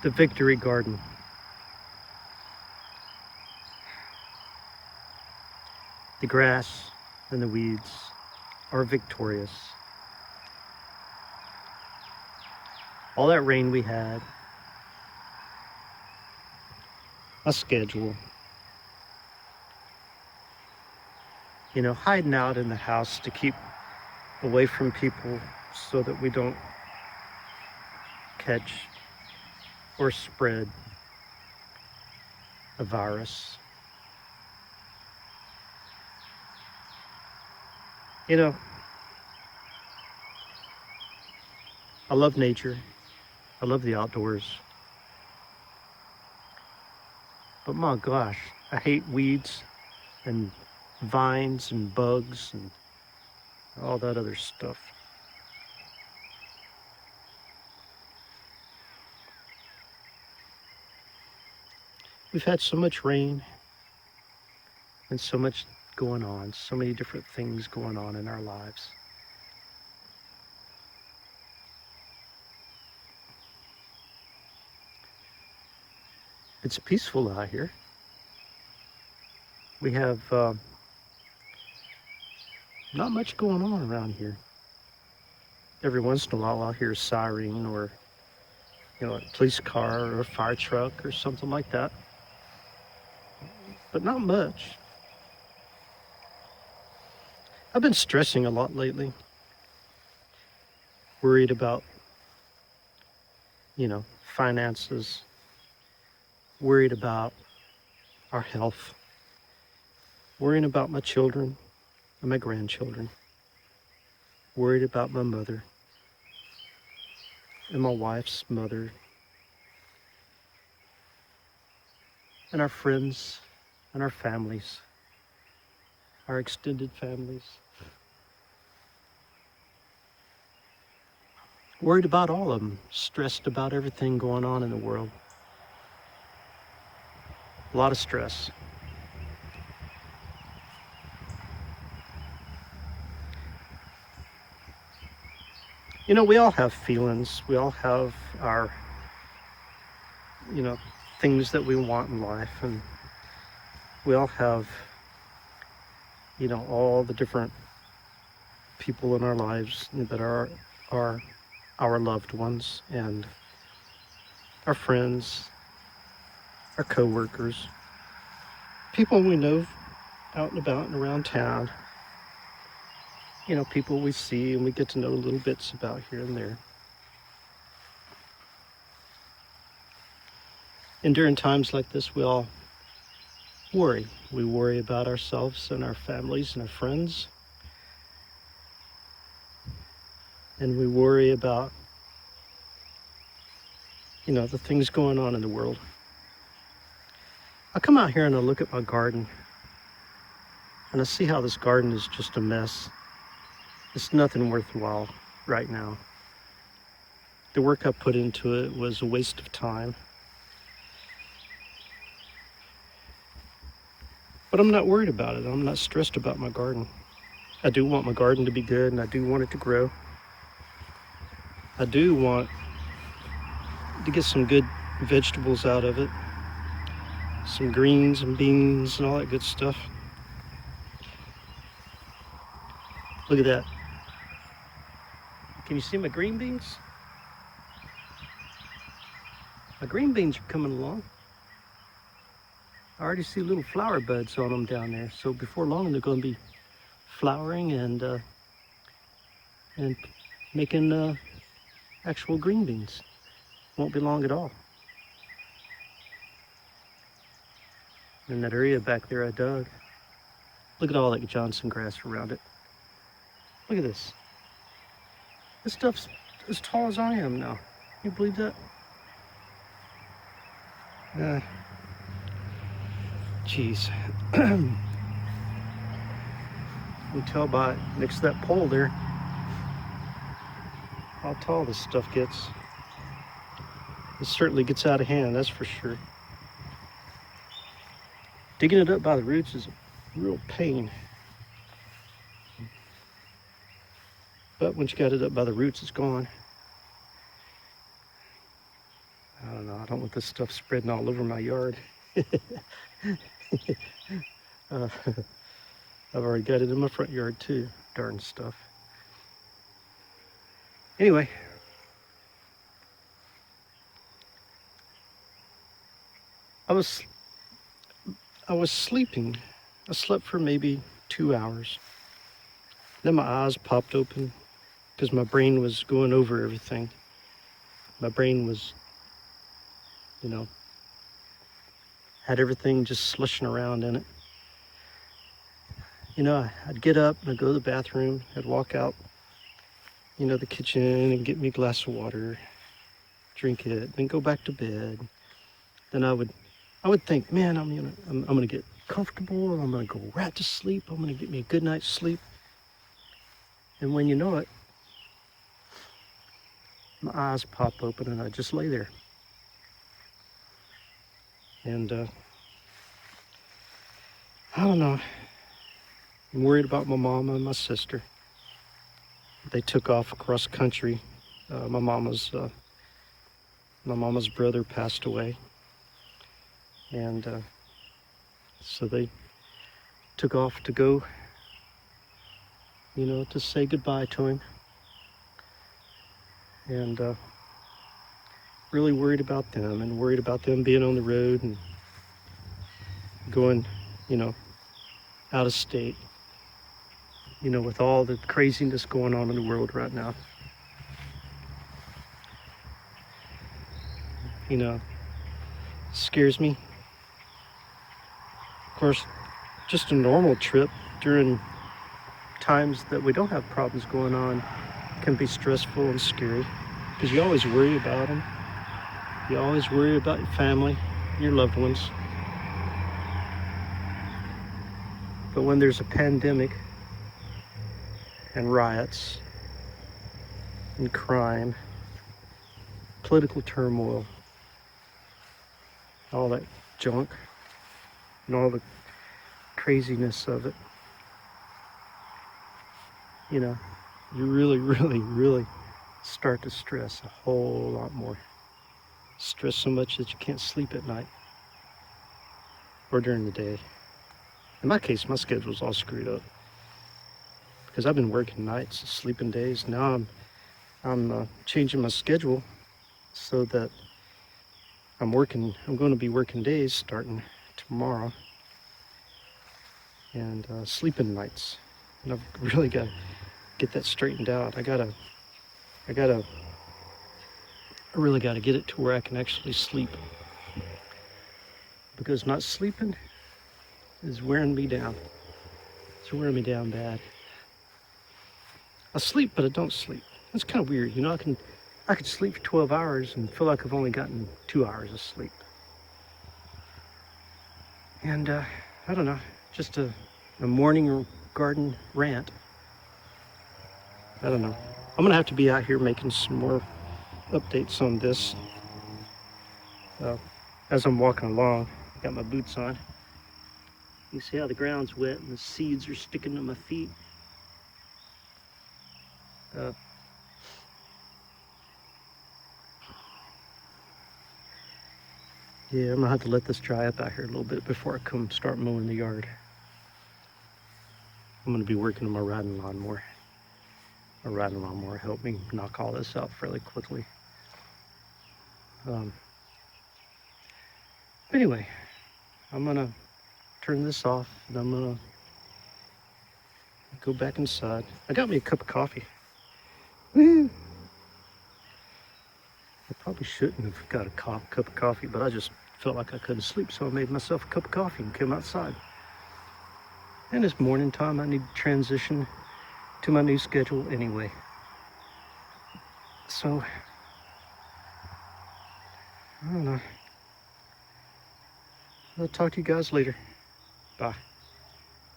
the victory garden. The grass and the weeds are victorious. All that rain we had, a schedule, hiding out in the house to keep away from people so that we don't catch or spread a virus. I love nature. I love the outdoors. But my gosh, I hate weeds and vines and bugs and all that other stuff. We've had so much rain and so much going on, so many different things going on in our lives. It's peaceful out here. We have not much going on around here. Every once in a while I'll hear a siren or a police car or a fire truck or something like that. But not much. I've been stressing a lot lately. Worried about, finances. Worried about our health. Worrying about my children and my grandchildren. Worried about my mother and my wife's mother. And our friends and our families. Our extended families. Worried about all of them. Stressed about everything going on in the world. A lot of stress. We all have feelings. We all have our, things that we want in life. And we all have, all the different people in our lives that are our loved ones and our friends, our co-workers, people we know out and about and around town, people we see and we get to know little bits about here and there. And during times like this, we all worry. We worry about ourselves and our families and our friends. And we worry about, the things going on in the world. I come out here and I look at my garden and I see how this garden is just a mess. It's nothing worthwhile right now. The work I put into it was a waste of time. But I'm not worried about it. I'm not stressed about my garden. I do want my garden to be good and I do want it to grow. I do want to get some good vegetables out of it. Some greens and beans and all that good stuff. Look at that. Can you see my green beans? My green beans are coming along. I already see little flower buds on them down there. So before long they're going to be flowering and making actual green beans. Won't be long at all. In that area back there I dug. Look at all that Johnson grass around it. Look at this. This stuff's as tall as I am now. Can you believe that? Jeez. You can tell by next to that pole there how tall this stuff gets. It certainly gets out of hand, that's for sure. Digging it up by the roots is a real pain. But once you got it up by the roots, it's gone. I don't know. I don't want this stuff spreading all over my yard. uh, I've already got it in my front yard too, darn stuff. Anyway, I was sleeping. I slept for maybe 2 hours. Then my eyes popped open because my brain was going over everything. My brain was, had everything just slushing around in it. I'd get up and I'd go to the bathroom. I'd walk out, the kitchen and get me a glass of water, drink it, then go back to bed. Then I would think, man, I'm gonna get comfortable. I'm gonna go right to sleep. I'm gonna get me a good night's sleep. And when you know it, my eyes pop open and I just lay there. And I don't know. I'm worried about my mama and my sister. They took off across country. My mama's brother passed away, and so they took off to go, to say goodbye to him. And really worried about them, and worried about them being on the road and going, out of state. With all the craziness going on in the world right now. Scares me. Of course, just a normal trip during times that we don't have problems going on can be stressful and scary because you always worry about them. You always worry about your family, your loved ones. But when there's a pandemic and riots and crime, political turmoil, all that junk and all the craziness of it, you really, really, really start to stress a whole lot more. Stress so much that you can't sleep at night or during the day. In my case, my schedule's all screwed up because I've been working nights, sleeping days. Now I'm changing my schedule so that I'm going to be working days starting tomorrow and sleeping nights. And I've really got to get that straightened out. I really got to get it to where I can actually sleep, because not sleeping is wearing me down. It's wearing me down bad. I sleep, but I don't sleep. It's kind of weird. I could sleep for 12 hours and feel like I've only gotten 2 hours of sleep. And I don't know, just a morning garden rant. I don't know. I'm gonna have to be out here making some more updates on this as I'm walking along. Got my boots on. You see how the ground's wet and the seeds are sticking to my feet. Yeah, I'm gonna have to let this dry up out here a little bit before I come start mowing the yard. I'm gonna be working on my riding lawnmower. My riding lawnmower helped me knock all this out fairly quickly. Anyway, I'm gonna turn this off and I'm gonna go back inside. I got me a cup of coffee. Woo! I probably shouldn't have got a cup of coffee, but I just felt like I couldn't sleep, so I made myself a cup of coffee and came outside. And it's morning time. I need to transition to my new schedule anyway. So, I don't know. I'll talk to you guys later. Bye.